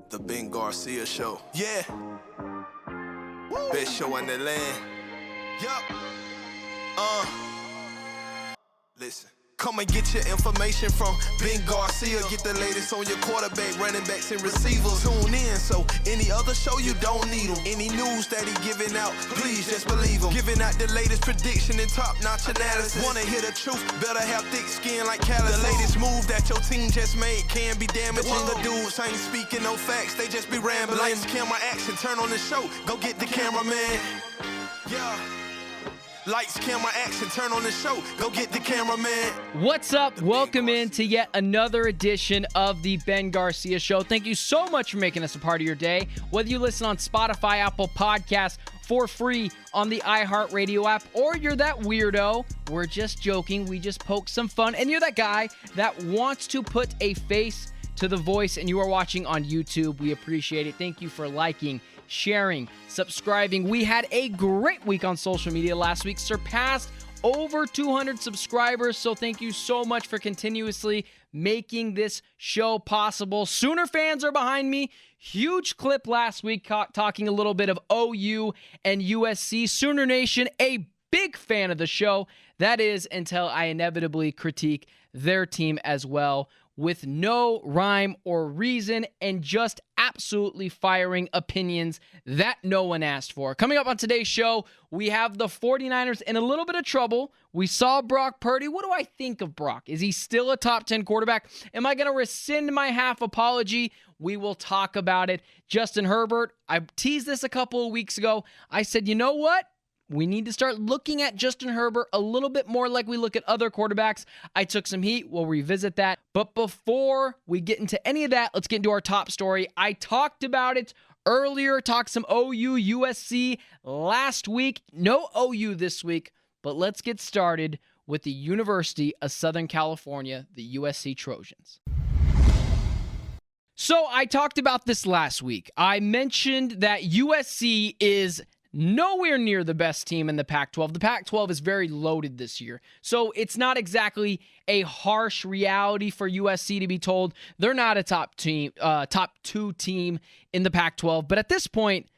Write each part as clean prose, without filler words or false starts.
The Ben Garcia Show. Yeah. Best show in the land. Yup. Listen. Come and get your information from Ben Garcia. Get the latest on your quarterback, running backs, and receivers. Tune in, so any other show you don't need them. Any news that he giving out, please just believe him. Giving out the latest prediction and top-notch analysis. Wanna hear the truth, better have thick skin like calluses. The latest move that your team just made can be damaging. The dudes ain't speaking no facts, they just be rambling. Lights, camera, action, turn on the show, go get the cameraman. Yeah. Lights, camera, action, turn on the show. Go get the cameraman. What's up? Welcome in to yet another edition of the Ben Garcia Show. Thank you so much for making us a part of your day. Whether you listen on Spotify, Apple Podcasts, for free on the iHeartRadio app, or you're that weirdo, we're just joking, we just poke some fun, and you're that guy that wants to put a face to the voice, and you are watching on YouTube, we appreciate it. Thank you for liking, sharing, subscribing. We had a great week on social media last week, surpassed over 200 subscribers, so thank you so much for continuously making this show possible. Sooner fans are behind me. Huge clip last week talking a little bit of OU and USC. Sooner Nation, a big fan of the show. That is until I inevitably critique their team as well, with no rhyme or reason and just absolutely firing opinions that no one asked for. Coming up on today's show, we have the 49ers in a little bit of trouble. We saw Brock Purdy. What do I think of Brock? Is he still a top 10 quarterback? Am I going to rescind my half apology? We will talk about it. Justin Herbert, I teased this a couple of weeks ago. I said, you know what? We need to start looking at Justin Herbert a little bit more like we look at other quarterbacks. I took some heat. We'll revisit that. But before we get into any of that, let's get into our top story. I talked about it earlier, talked some OU, USC last week. No OU this week, but let's get started with the University of Southern California, the USC Trojans. So I talked about this last week. I mentioned that USC is nowhere near the best team in the Pac-12. The Pac-12 is very loaded this year. So it's not exactly a harsh reality for USC to be told they're not a top two team in the Pac-12. But at this point,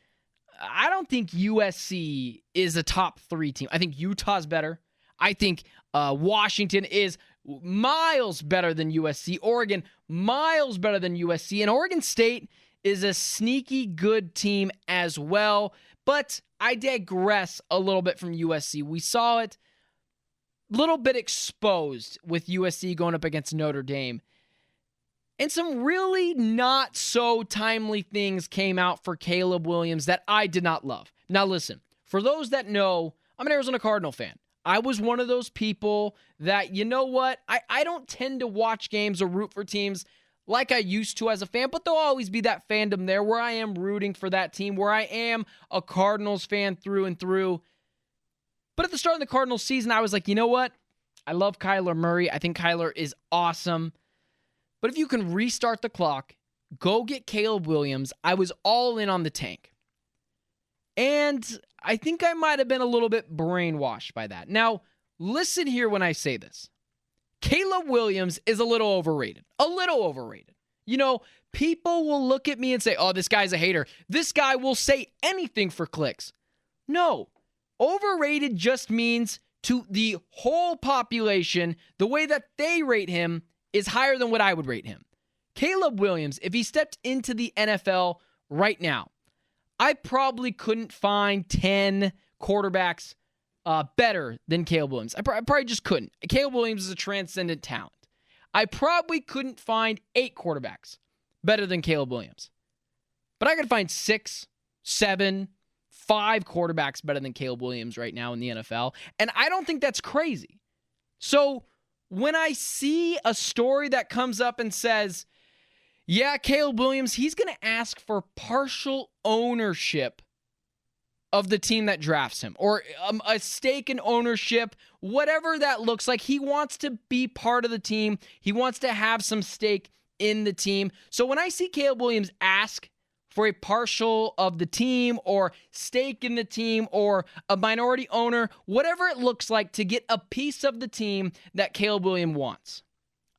I don't think USC is a top 3 team. I think Utah's better. I think Washington is miles better than USC. Oregon, miles better than USC. And Oregon State is a sneaky good team as well. But I digress a little bit from USC. We saw it a little bit exposed with USC going up against Notre Dame. And some really not so timely things came out for Caleb Williams that I did not love. Now listen, for those that know, I'm an Arizona Cardinal fan. I was one of those people that, you know what, I don't tend to watch games or root for teams like I used to as a fan, but there'll always be that fandom there where I am rooting for that team, where I am a Cardinals fan through and through. But at the start of the Cardinals season, I was like, you know what? I love Kyler Murray. I think Kyler is awesome. But if you can restart the clock, go get Caleb Williams. I was all in on the tank. And I think I might have been a little bit brainwashed by that. Now, listen here when I say this. Caleb Williams is a little overrated. A little overrated. You know, people will look at me and say, oh, this guy's a hater. This guy will say anything for clicks. No. Overrated just means to the whole population, the way that they rate him is higher than what I would rate him. Caleb Williams, if he stepped into the NFL right now, I probably couldn't find 10 quarterbacks better than Caleb Williams. I probably just couldn't. Caleb Williams is a transcendent talent. I probably couldn't find 8 quarterbacks better than Caleb Williams. But I could find 6, 7, 5 quarterbacks better than Caleb Williams right now in the NFL. And I don't think that's crazy. So when I see a story that comes up and says, yeah, Caleb Williams, he's going to ask for partial ownership of the team that drafts him, or a stake in ownership, whatever that looks like. He wants to be part of the team. He wants to have some stake in the team. So when I see Caleb Williams ask for a partial of the team or stake in the team or a minority owner, whatever it looks like to get a piece of the team that Caleb Williams wants,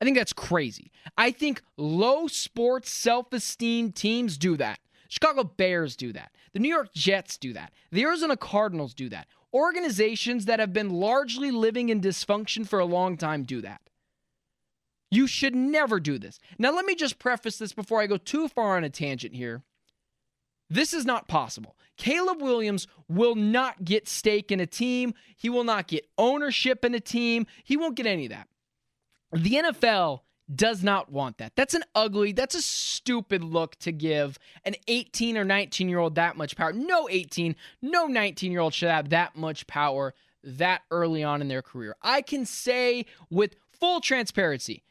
I think that's crazy. I think low sports self-esteem teams do that. Chicago Bears do that. The New York Jets do that. The Arizona Cardinals do that. Organizations that have been largely living in dysfunction for a long time do that. You should never do this. Now, let me just preface this before I go too far on a tangent here. This is not possible. Caleb Williams will not get stake in a team. He will not get ownership in a team. He won't get any of that. The NFL does not want that. That's a stupid look to give an 18 or 19-year-old that much power. No 18, no 19-year-old should have that much power that early on in their career. I can say with full transparency,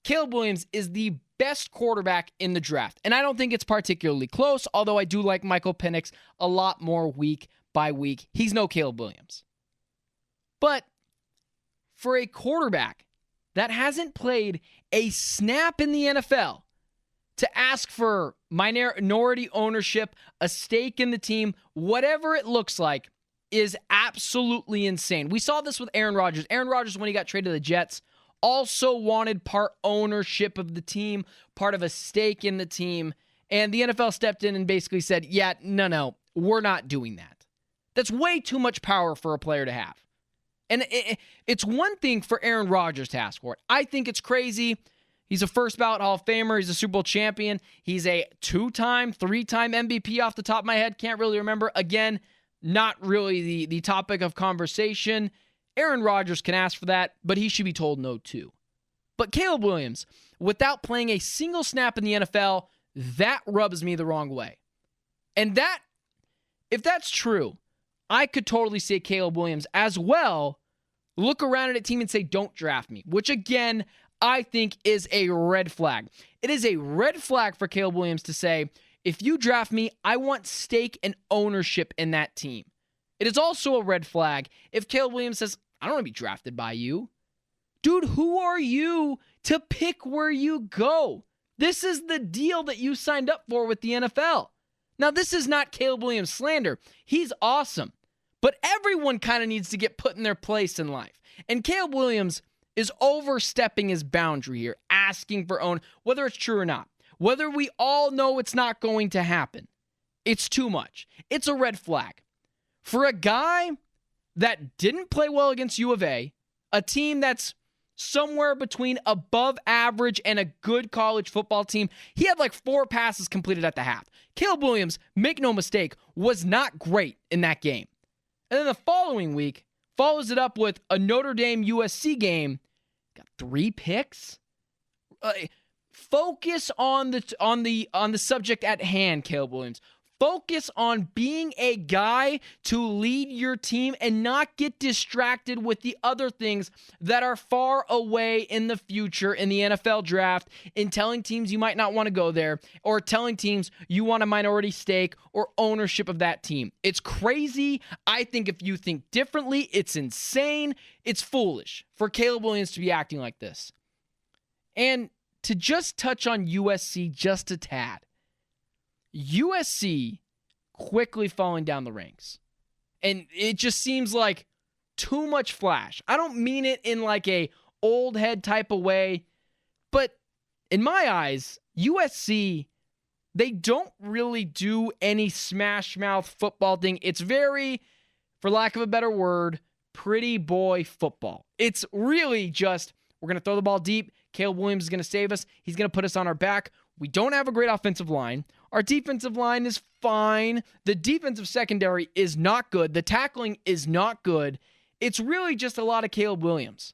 Caleb Williams is the best quarterback in the draft. And I don't think it's particularly close, although I do like Michael Penix a lot more week by week. He's no Caleb Williams. But for a quarterback that hasn't played a snap in the NFL to ask for minority ownership, a stake in the team, whatever it looks like, is absolutely insane. We saw this with Aaron Rodgers. Aaron Rodgers, when he got traded to the Jets, also wanted part ownership of the team, part of a stake in the team. And the NFL stepped in and basically said, yeah, no, we're not doing that. That's way too much power for a player to have. And it's one thing for Aaron Rodgers to ask for it. I think it's crazy. He's a first ballot Hall of Famer. He's a Super Bowl champion. He's a 2-time, 3-time MVP off the top of my head. Can't really remember. Again, not really the topic of conversation. Aaron Rodgers can ask for that, but he should be told no too. But Caleb Williams, without playing a single snap in the NFL, that rubs me the wrong way. And that, if that's true, I could totally see Caleb Williams as well look around at a team and say, don't draft me, which again, I think is a red flag. It is a red flag for Caleb Williams to say, if you draft me, I want stake and ownership in that team. It is also a red flag if Caleb Williams says, I don't want to be drafted by you. Dude, who are you to pick where you go? This is the deal that you signed up for with the NFL. Now, this is not Caleb Williams slander. He's awesome. But everyone kind of needs to get put in their place in life. And Caleb Williams is overstepping his boundary here, asking for own, whether it's true or not. Whether we all know it's not going to happen. It's too much. It's a red flag. For a guy that didn't play well against U of A team that's somewhere between above average and a good college football team, he had like 4 passes completed at the half. Caleb Williams, make no mistake, was not great in that game. And then the following week, follows it up with a Notre Dame USC game, got 3 picks. Focus on the subject at hand, Caleb Williams. Focus on being a guy to lead your team and not get distracted with the other things that are far away in the future in the NFL draft, in telling teams you might not want to go there, or telling teams you want a minority stake or ownership of that team. It's crazy. I think if you think differently, it's insane. It's foolish for Caleb Williams to be acting like this. And to just touch on USC just a tad. USC quickly falling down the ranks. And it just seems like too much flash. I don't mean it in like a old head type of way, but in my eyes, USC, they don't really do any smash mouth football thing. It's very, for lack of a better word, pretty boy football. It's really just, we're going to throw the ball deep. Caleb Williams is going to save us. He's going to put us on our back. We don't have a great offensive line. Our defensive line is fine. The defensive secondary is not good. The tackling is not good. It's really just a lot of Caleb Williams.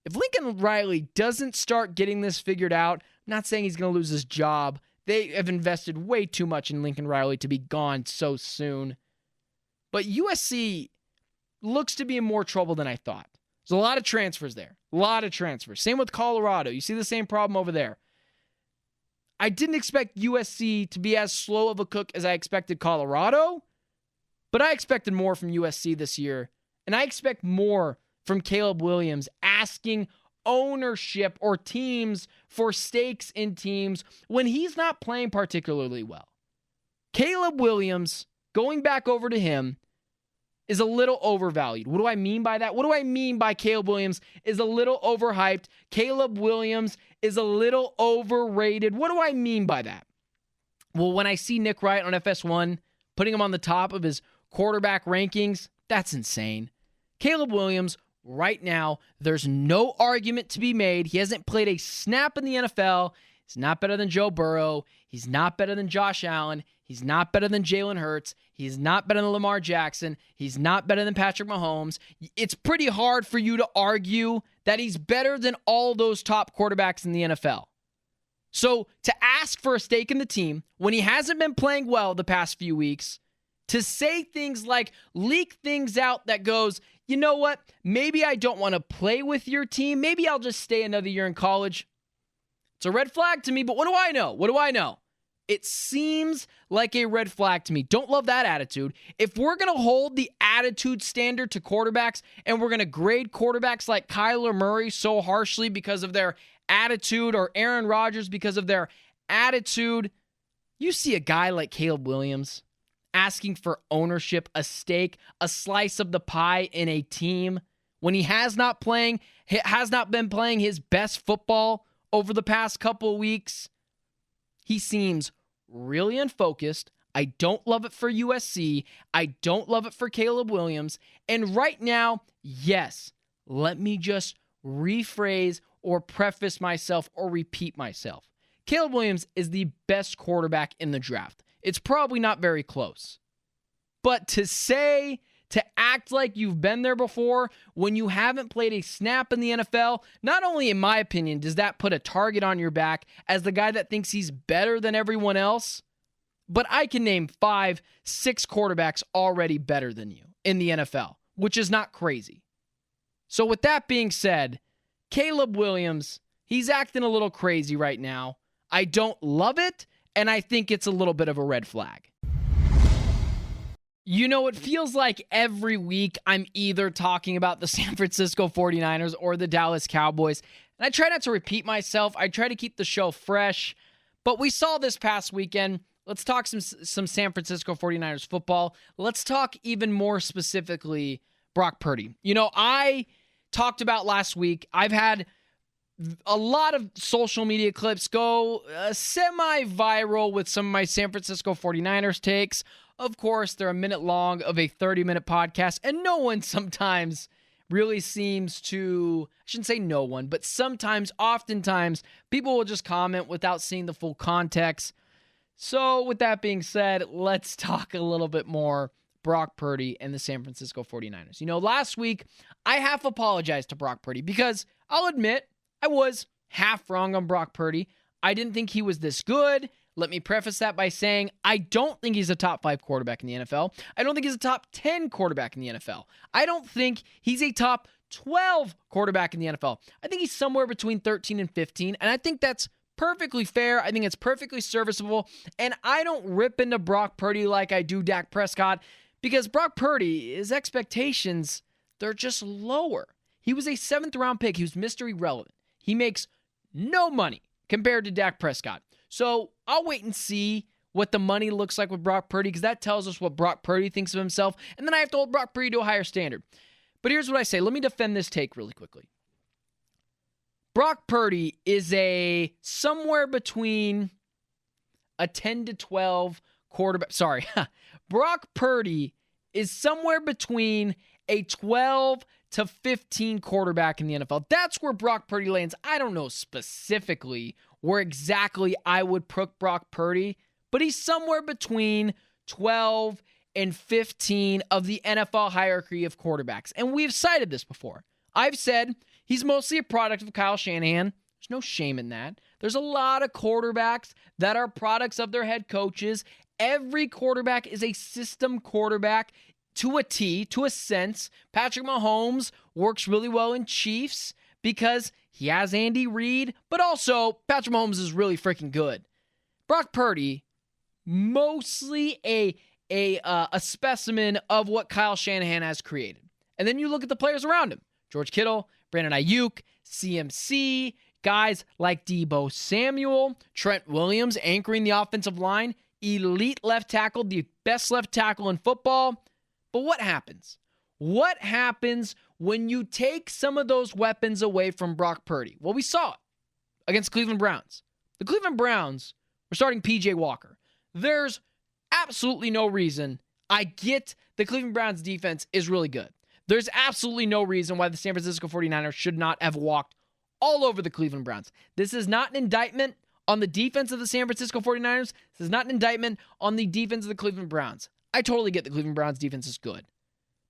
If Lincoln Riley doesn't start getting this figured out, I'm not saying he's going to lose his job. They have invested way too much in Lincoln Riley to be gone so soon. But USC looks to be in more trouble than I thought. There's a lot of transfers there. A lot of transfers. Same with Colorado. You see the same problem over there. I didn't expect USC to be as slow of a cook as I expected Colorado, but I expected more from USC this year, and I expect more from Caleb Williams asking ownership or teams for stakes in teams when he's not playing particularly well. Caleb Williams, going back over to him, is a little overvalued. What do I mean by that? What do I mean by Caleb Williams is a little overhyped? Caleb Williams is a little overrated. What do I mean by that? Well, when I see Nick Wright on FS1 putting him on the top of his quarterback rankings, that's insane. Caleb Williams, right now, there's no argument to be made. He hasn't played a snap in the NFL. He's not better than Joe Burrow. He's not better than Josh Allen. He's not better than Jalen Hurts. He's not better than Lamar Jackson. He's not better than Patrick Mahomes. It's pretty hard for you to argue that he's better than all those top quarterbacks in the NFL. So to ask for a stake in the team when he hasn't been playing well the past few weeks, to say things like leak things out that goes, you know what, maybe I don't want to play with your team. Maybe I'll just stay another year in college. It's a red flag to me, but what do I know? What do I know? It seems like a red flag to me. Don't love that attitude. If we're going to hold the attitude standard to quarterbacks and we're going to grade quarterbacks like Kyler Murray so harshly because of their attitude or Aaron Rodgers because of their attitude, you see a guy like Caleb Williams asking for ownership, a stake, a slice of the pie in a team when he has not been playing his best football over the past couple of weeks. He seems really unfocused. I don't love it for USC. I don't love it for Caleb Williams. And right now, yes, let me just rephrase or preface myself or repeat myself. Caleb Williams is the best quarterback in the draft. It's probably not very close. But to act like you've been there before when you haven't played a snap in the NFL, not only in my opinion does that put a target on your back as the guy that thinks he's better than everyone else, but I can name 5, 6 quarterbacks already better than you in the NFL, which is not crazy. So with that being said, Caleb Williams, he's acting a little crazy right now. I don't love it, and I think it's a little bit of a red flag. You know, it feels like every week I'm either talking about the San Francisco 49ers or the Dallas Cowboys. And I try not to repeat myself. I try to keep the show fresh. But we saw this past weekend. Let's talk some San Francisco 49ers football. Let's talk even more specifically Brock Purdy. You know, I talked about last week, I've had a lot of social media clips go semi-viral with some of my San Francisco 49ers takes. Of course, they're a minute long of a 30-minute podcast, and no one sometimes really seems to, I shouldn't say no one, but oftentimes, people will just comment without seeing the full context. So with that being said, let's talk a little bit more Brock Purdy and the San Francisco 49ers. You know, last week, I half apologized to Brock Purdy because I'll admit I was half wrong on Brock Purdy. I didn't think he was this good. Let me preface that by saying I don't think he's a top 5 quarterback in the NFL. I don't think he's a top 10 quarterback in the NFL. I don't think he's a top 12 quarterback in the NFL. I think he's somewhere between 13 and 15, and I think that's perfectly fair. I think it's perfectly serviceable, and I don't rip into Brock Purdy like I do Dak Prescott because Brock Purdy, his expectations, they're just lower. He was a 7th-round pick. He was Mr. Irrelevant. He makes no money compared to Dak Prescott. So I'll wait and see what the money looks like with Brock Purdy because that tells us what Brock Purdy thinks of himself. And then I have to hold Brock Purdy to a higher standard. But here's what I say. Let me defend this take really quickly. Brock Purdy is somewhere between a 10 to 12 quarterback. Sorry. Brock Purdy is somewhere between a 12 to 15 quarterback in the NFL. That's where Brock Purdy lands. I don't know specifically where exactly I would put Brock Purdy, but he's somewhere between 12 and 15 of the NFL hierarchy of quarterbacks. And we've cited this before. I've said he's mostly a product of Kyle Shanahan. There's no shame in that. There's a lot of quarterbacks that are products of their head coaches. Every quarterback is a system quarterback to a T, to a sense. Patrick Mahomes works really well in Chiefs because he has Andy Reid, but also Patrick Mahomes is really freaking good. Brock Purdy, mostly a specimen of what Kyle Shanahan has created. And then you look at the players around him. George Kittle, Brandon Ayuk, CMC, guys like Deebo Samuel, Trent Williams anchoring the offensive line, elite left tackle, the best left tackle in football. But what happens? What happens when you take some of those weapons away from Brock Purdy? Well, we saw it against Cleveland Browns. The Cleveland Browns were starting P.J. Walker. There's absolutely no reason. I get the Cleveland Browns defense is really good. There's absolutely no reason why the San Francisco 49ers should not have walked all over the Cleveland Browns. This is not an indictment on the defense of the San Francisco 49ers. This is not an indictment on the defense of the Cleveland Browns. I totally get the Cleveland Browns defense is good.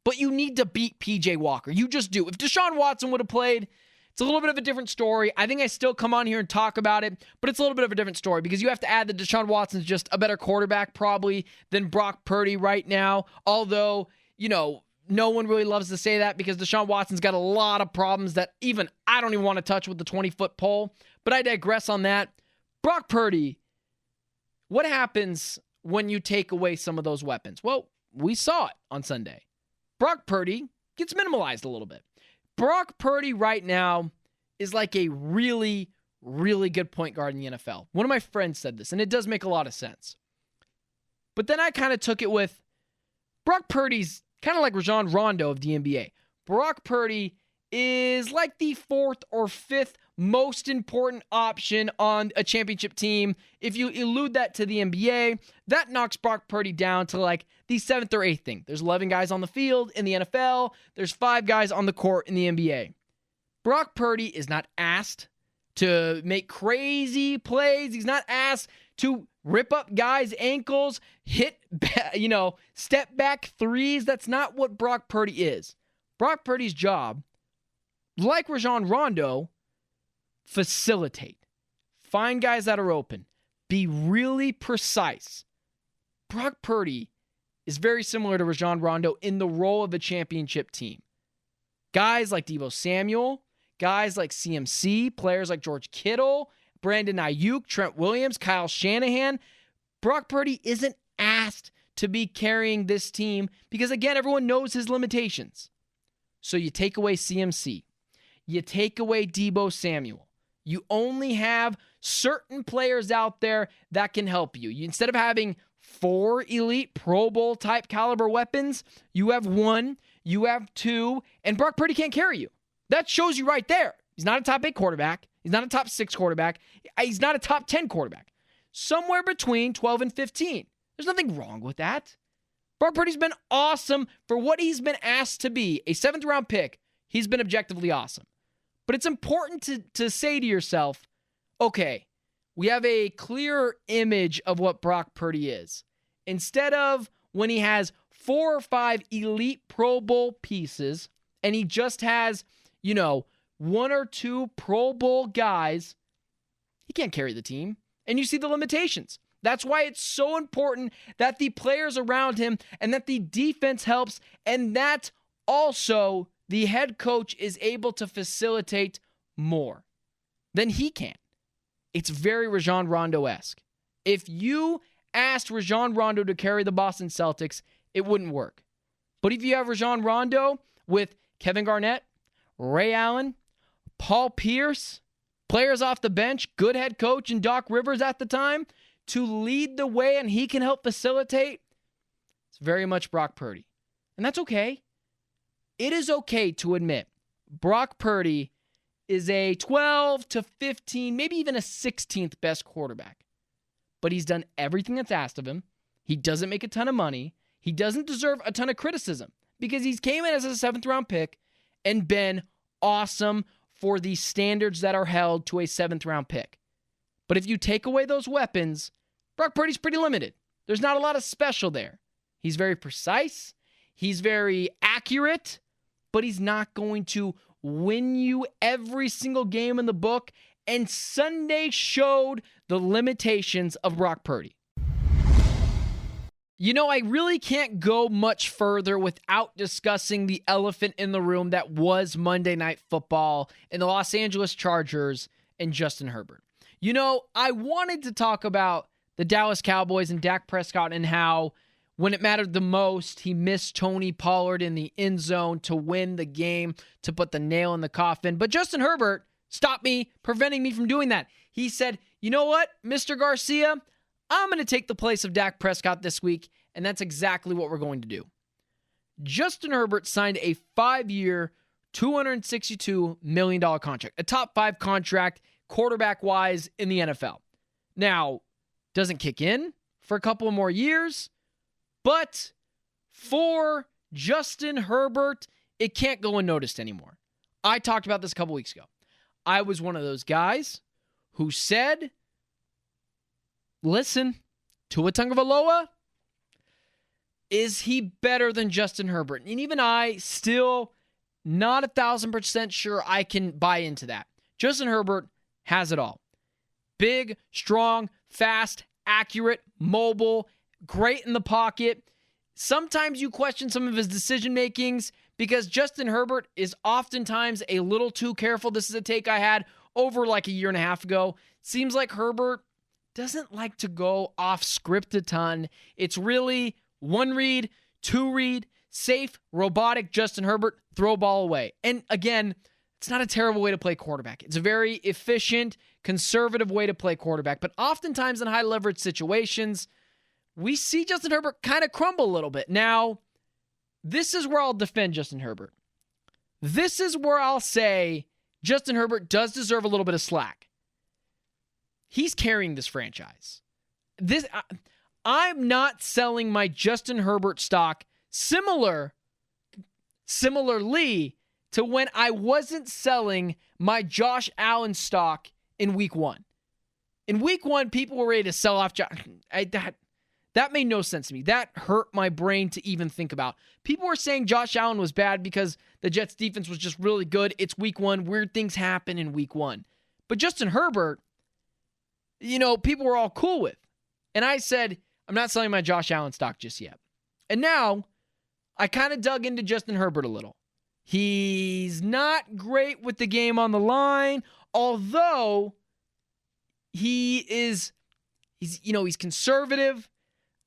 But you need to beat P.J. Walker. You just do. If Deshaun Watson would have played, it's a little bit of a different story. I think I still come on here and talk about it, but it's a little bit of a different story because you have to add that Deshaun Watson's just a better quarterback probably than Brock Purdy right now. Although, no one really loves to say that because Deshaun Watson's got a lot of problems that even I don't even want to touch with the 20-foot pole. But I digress on that. Brock Purdy, what happens when you take away some of those weapons? Well, we saw it on Sunday. Brock Purdy gets minimalized a little bit. Brock Purdy right now is like a really, really good point guard in the NFL. One of my friends said this, and it does make a lot of sense. But then I kind of took it with Brock Purdy's kind of like Rajon Rondo of the NBA. Brock Purdy is like the fourth or fifth most important option on a championship team. If you elude that to the NBA, that knocks Brock Purdy down to like the seventh or eighth thing. There's 11 guys on the field in the NFL. There's 5 guys on the court in the NBA. Brock Purdy is not asked to make crazy plays. He's not asked to rip up guys' ankles, hit, step back threes. That's not what Brock Purdy is. Brock Purdy's job, like Rajon Rondo, facilitate. Find guys that are open. Be really precise. Brock Purdy is very similar to Rajon Rondo in the role of a championship team. Guys like Deebo Samuel, guys like CMC, players like George Kittle, Brandon Ayuk, Trent Williams, Kyle Shanahan. Brock Purdy isn't asked to be carrying this team because, again, everyone knows his limitations. So you take away CMC. You take away Deebo Samuel. You only have certain players out there that can help you. Instead of having 4 elite Pro Bowl type caliber weapons, you have 1, you have 2, and Brock Purdy can't carry you. That shows you right there. He's not a top 8 quarterback. He's not a top 6 quarterback. He's not a top 10 quarterback. Somewhere between 12 and 15. There's nothing wrong with that. Brock Purdy's been awesome for what he's been asked to be. A 7th round pick, he's been objectively awesome. But it's important to say to yourself, okay, we have a clearer image of what Brock Purdy is. Instead of when he has 4 or 5 elite Pro Bowl pieces and he just has, 1 or 2 Pro Bowl guys, he can't carry the team. And you see the limitations. That's why it's so important that the players around him and that the defense helps and that also the head coach is able to facilitate more than he can. It's very Rajon Rondo-esque. If you asked Rajon Rondo to carry the Boston Celtics, it wouldn't work. But if you have Rajon Rondo with Kevin Garnett, Ray Allen, Paul Pierce, players off the bench, good head coach, and Doc Rivers at the time to lead the way and he can help facilitate, it's very much Brock Purdy. And that's okay. It is okay to admit Brock Purdy is a 12 to 15, maybe even a 16th best quarterback. But he's done everything that's asked of him. He doesn't make a ton of money. He doesn't deserve a ton of criticism because he's came in as a 7th round pick and been awesome for the standards that are held to a 7th round pick. But if you take away those weapons, Brock Purdy's pretty limited. There's not a lot of special there. He's very precise. He's very accurate, but he's not going to win you every single game in the book. And Sunday showed the limitations of Brock Purdy. I really can't go much further without discussing the elephant in the room that was Monday Night Football and the Los Angeles Chargers and Justin Herbert. I wanted to talk about the Dallas Cowboys and Dak Prescott and how when it mattered the most, he missed Tony Pollard in the end zone to win the game, to put the nail in the coffin. But Justin Herbert stopped me, preventing me from doing that. He said, you know what, Mr. Garcia, I'm going to take the place of Dak Prescott this week, and that's exactly what we're going to do. Justin Herbert signed a 5-year, $262 million contract, a top 5 contract quarterback-wise in the NFL. Now, doesn't kick in for a couple more years, but for Justin Herbert, it can't go unnoticed anymore. I talked about this a couple weeks ago. I was one of those guys who said, listen, Tua Tagovailoa, is he better than Justin Herbert? And even I still not 1,000% sure I can buy into that. Justin Herbert has it all. Big, strong, fast, accurate, mobile, great in the pocket. Sometimes you question some of his decision makings because Justin Herbert is oftentimes a little too careful. This is a take I had over like a year and a half ago. Seems like Herbert doesn't like to go off script a ton. It's really one read, two read, safe, robotic Justin Herbert, throw ball away. And again, it's not a terrible way to play quarterback. It's a very efficient, conservative way to play quarterback. But oftentimes in high leverage situations, we see Justin Herbert kind of crumble a little bit. Now, this is where I'll defend Justin Herbert. This is where I'll say Justin Herbert does deserve a little bit of slack. He's carrying this franchise. I'm not selling my Justin Herbert stock similarly to when I wasn't selling my Josh Allen stock in week 1. In week 1, people were ready to sell off Josh. That made no sense to me. That hurt my brain to even think about. People were saying Josh Allen was bad because the Jets defense was just really good. It's week 1. Weird things happen in week 1. But Justin Herbert, people were all cool with. And I said, I'm not selling my Josh Allen stock just yet. And now I kind of dug into Justin Herbert a little. He's not great with the game on the line, although he's conservative.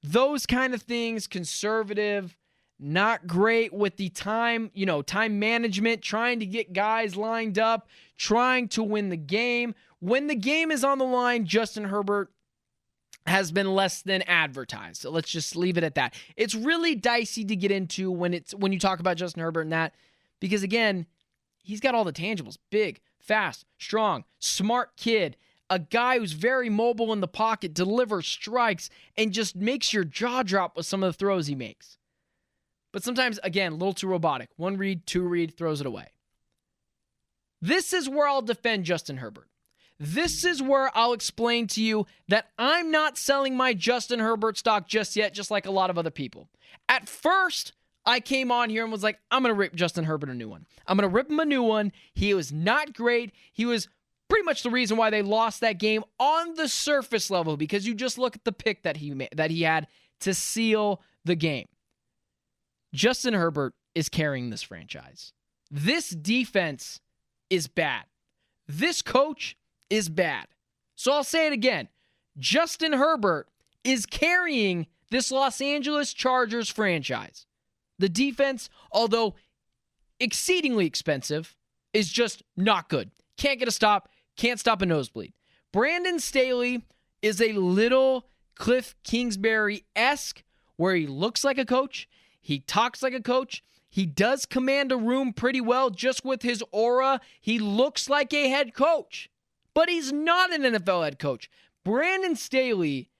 Those kind of things, conservative, not great with the time management, trying to get guys lined up, trying to win the game. When the game is on the line, Justin Herbert has been less than advertised. So let's just leave it at that. It's really dicey to get into when you talk about Justin Herbert and that, because again, he's got all the tangibles. Big, fast, strong, smart kid. A guy who's very mobile in the pocket, delivers strikes, and just makes your jaw drop with some of the throws he makes. But sometimes, again, a little too robotic. One read, two read, throws it away. This is where I'll defend Justin Herbert. This is where I'll explain to you that I'm not selling my Justin Herbert stock just yet, just like a lot of other people. At first, I came on here and was like, I'm going to rip Justin Herbert a new one. I'm going to rip him a new one. He was not great. He was pretty much the reason why they lost that game on the surface level, because you just look at the pick that he had to seal the game. Justin Herbert is carrying this franchise. This defense is bad. This coach is bad. So I'll say it again. Justin Herbert is carrying this Los Angeles Chargers franchise. The defense, although exceedingly expensive, is just not good. Can't get a stop. Can't stop a nosebleed. Brandon Staley is a little Cliff Kingsbury-esque, where he looks like a coach. He talks like a coach. He does command a room pretty well just with his aura. He looks like a head coach, but he's not an NFL head coach. Brandon Staley,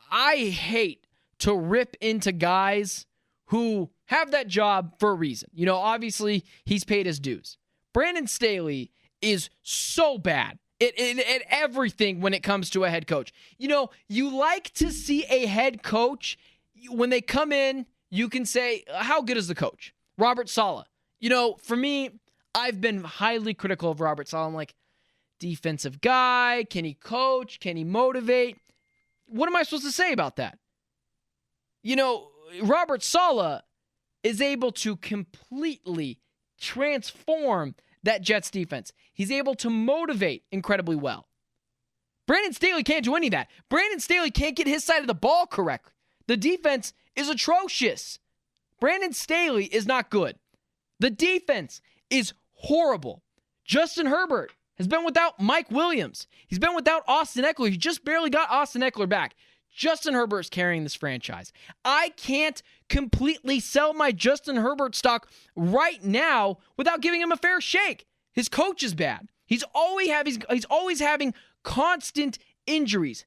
I hate to rip into guys who have that job for a reason. Obviously, he's paid his dues. Brandon Staley is so bad at everything when it comes to a head coach. You like to see a head coach, when they come in, you can say, how good is the coach? Robert Saleh. For me, I've been highly critical of Robert Saleh. I'm like, defensive guy, can he coach? Can he motivate? What am I supposed to say about that? Robert Saleh is able to completely transform that Jets defense. He's able to motivate incredibly well. Brandon Staley can't do any of that. Brandon Staley can't get his side of the ball correct. The defense is atrocious. Brandon Staley is not good. The defense is horrible. Justin Herbert has been without Mike Williams. He's been without Austin Eckler. He just barely got Austin Eckler back. Justin Herbert is carrying this franchise. I can't completely sell my Justin Herbert stock right now without giving him a fair shake. His coach is bad. He's always having constant injuries.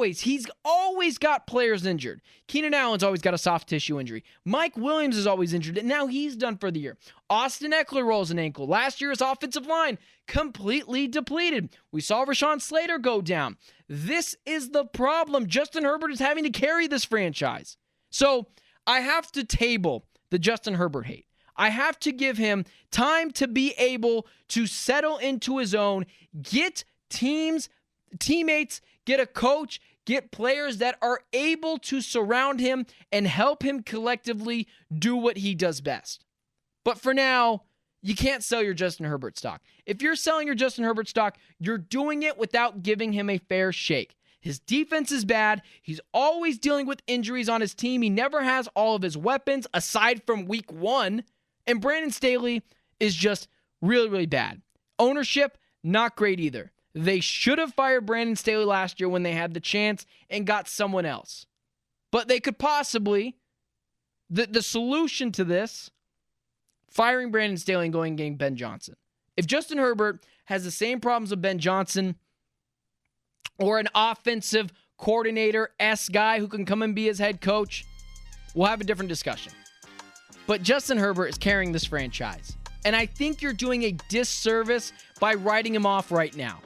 He's always got players injured. Keenan Allen's always got a soft tissue injury. Mike Williams is always injured, and now he's done for the year. Austin Eckler rolls an ankle. Last year's offensive line completely depleted. We saw Rashawn Slater go down. This is the problem. Justin Herbert is having to carry this franchise. So I have to table the Justin Herbert hate. I have to give him time to be able to settle into his own, get teammates, get a coach, get players that are able to surround him and help him collectively do what he does best. But for now, you can't sell your Justin Herbert stock. If you're selling your Justin Herbert stock, you're doing it without giving him a fair shake. His defense is bad. He's always dealing with injuries on his team. He never has all of his weapons aside from week 1. And Brandon Staley is just really, really bad. Ownership, not great either. They should have fired Brandon Staley last year when they had the chance and got someone else. But they could possibly, the solution to this, firing Brandon Staley and going and getting Ben Johnson. If Justin Herbert has the same problems with Ben Johnson or an offensive coordinator-esque guy who can come and be his head coach, we'll have a different discussion. But Justin Herbert is carrying this franchise. And I think you're doing a disservice by writing him off right now.